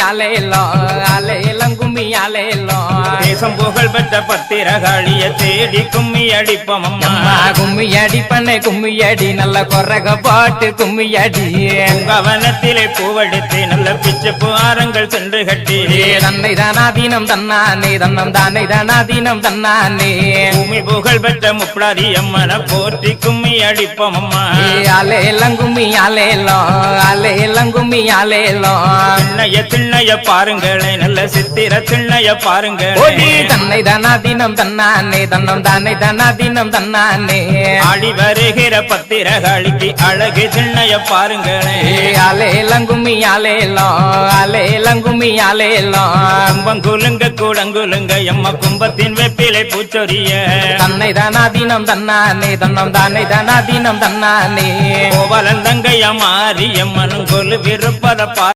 ஆலேலோ ஆலேலம் கும்மி ஆலேலோ தேசம் புகழ் பெற்ற பத்திரகாளிய தேடி கும்மி அடிப்போம் அம்மா கும்மி அடி பண்ணை கும்மி அடி நல்ல கொரக பாட்டு கும்மி அடி கவனத்திலே பூவெடுத்து நல்ல பிச்சை புகாரங்கள் சென்று கட்டி தன்னை தானாதீனம் தன்னானே தன்னம் தானே தானாதீனம் தன்னானே பூமி புகழ் பெற்ற முப்படாரி அம்மனை போற்றி கும்மி அடிப்போம் அம்மா ஆலேலம் கும்மி ஆலேலோ ஆலேலம் கும்மி ஆலேலோ திண்ணைய பாருங்களே நல்ல சித்திர திண்ணைய பாருங்களே தன்னை தானாதீனம் தன்னானே தன்னம் தானே தானாதீனம் தன்னானே ஆடி வருகிற பத்திரகாளிக்கு அழகு திண்ணைய பாருங்களே ஆலேலம் கும்மி ஆலேலோ ஆலேலம் கும்மி ஆலேலோ கும்பங்குலுங்க கூடங்குலுங்க எம்ம கும்பத்தின் வெப்பிலை பூச்சொரிய தன்னை தானாதீனம் தன்னானே தன்னம் தானே தானாதீனம் தன்னானே கோவலந்தங்கைய மாறி எம்மனும் கொலு விருப்பத